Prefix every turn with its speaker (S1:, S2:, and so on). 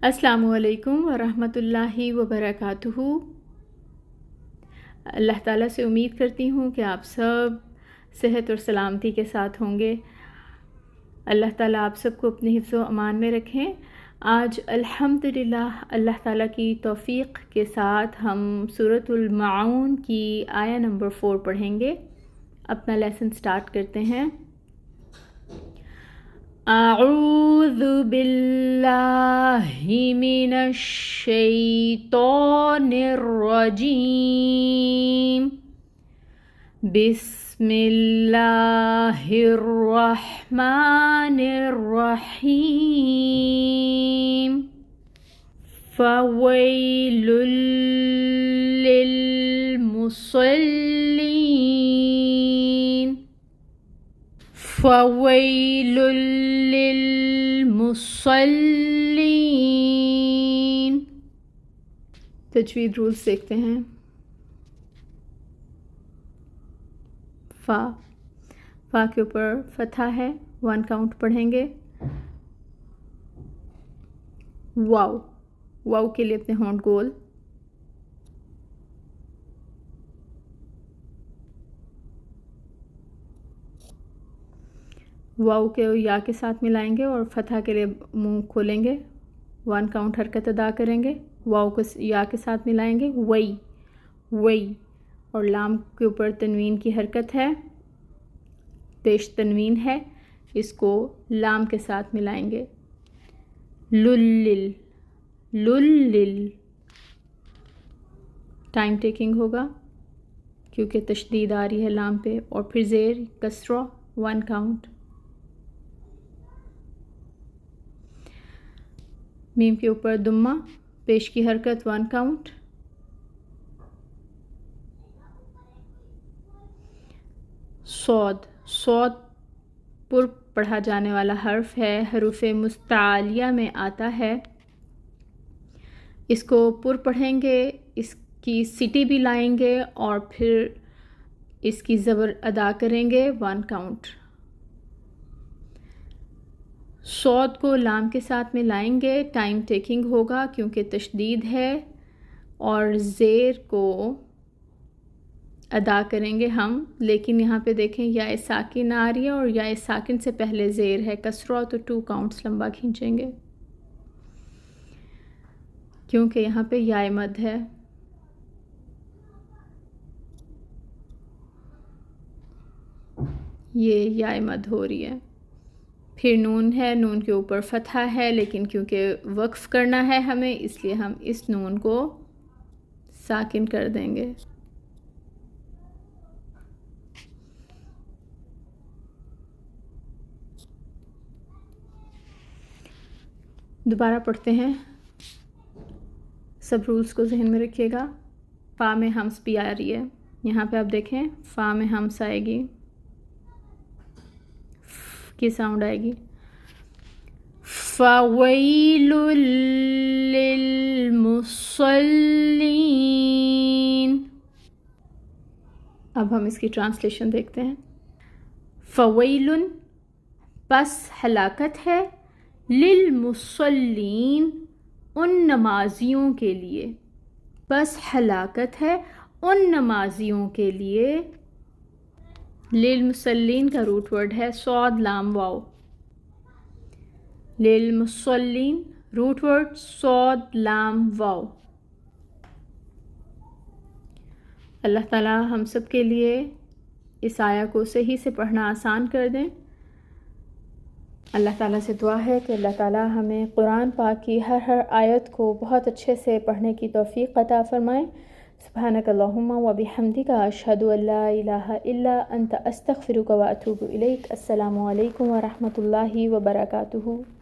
S1: السلام علیکم ورحمۃ اللہ وبرکاتہ۔ اللہ تعالیٰ سے امید کرتی ہوں کہ آپ سب صحت اور سلامتی کے ساتھ ہوں گے۔ اللہ تعالیٰ آپ سب کو اپنے حفظ و امان میں رکھیں۔ آج الحمدللہ اللہ تعالیٰ کی توفیق کے ساتھ ہم سورۃ المعون کی آیہ نمبر 4 پڑھیں گے۔ اپنا لیسن سٹارٹ کرتے ہیں۔ اعوذ باللہ من الشیطان الرجیم، بسم اللہ الرحمن الرحیم، فویل للمصلین، فویل للمصلین۔ تجوید رولز دیکھتے ہیں۔ فا کے اوپر فتحہ ہے، 1 کاؤنٹ پڑھیں گے۔ واو کے لیے اپنے ہونٹ گول، واو کے یا کے ساتھ ملائیں گے اور فتحہ کے لیے منہ کھولیں گے، 1 کاؤنٹ حرکت ادا کریں گے۔ واو کو یا کے ساتھ ملائیں گے، وئی، اور لام کے اوپر تنوین کی حرکت ہے، پیش تنوین ہے، اس کو لام کے ساتھ ملائیں گے، لل۔ ٹائم ٹیکنگ ہوگا کیونکہ تشدید آ رہی ہے لام پہ، اور پھر زیر کسرہ، 1 کاؤنٹ۔ میم کے اوپر دمہ، پیش کی حرکت، 1 کاؤنٹ۔ صاد پر پڑھا جانے والا حرف ہے، حروف مستعلیہ میں آتا ہے۔ اس کو پر پڑھیں گے، اس کی سٹی بھی لائیں گے اور پھر اس کی زبر ادا کریں گے، 1 کاؤنٹ۔ صاد کو لام کے ساتھ میں لائیں گے، ٹائم ٹیکنگ ہوگا کیونکہ تشدید ہے، اور زیر کو ادا کریں گے ہم، لیکن یہاں پہ دیکھیں یا ساکن آ رہی ہے اور یا ساکن سے پہلے زیر ہے کسرہ، تو 2 کاؤنٹس لمبا کھینچیں گے کیونکہ یہاں پہ یا مد ہے۔ یہ یا مد ہو رہی ہے۔ پھر نون ہے، نون کے اوپر فتحہ ہے، لیکن کیونکہ وقف کرنا ہے ہمیں، اس لیے ہم اس نون کو ساکن کر دیں گے۔ دوبارہ پڑھتے ہیں، سب رولز کو ذہن میں رکھیے گا۔ فا میں ہمس بھی آ رہی ہے، یہاں پہ آپ دیکھیں فا میں ہمس آئے گی، کی ساؤنڈ آئے گی، فویل للمصلین۔ اب ہم اس کی ٹرانسلیشن دیکھتے ہیں۔ فویل، پس ہلاکت ہے، للمصلین، ان نمازیوں کے لیے، پس ہلاکت ہے ان نمازیوں کے لیے۔ للمصلین کا روٹ ورڈ ہے صاد لام واو، للمصلین روٹ ورڈ صاد لام واو۔ اللہ تعالیٰ ہم سب کے لیے اس آیہ کو صحیح سے پڑھنا آسان کر دیں۔ اللہ تعالیٰ سے دعا ہے کہ اللہ تعالیٰ ہمیں قرآن پاک کی ہر آیت کو بہت اچھے سے پڑھنے کی توفیق عطا فرمائے۔ سبحانک اللہم و بحمدک، اشہد ان لا الہ الا انت، استغفرک و اتوب الیک۔ السلام علیکم ورحمۃ اللہ وبرکاتہ۔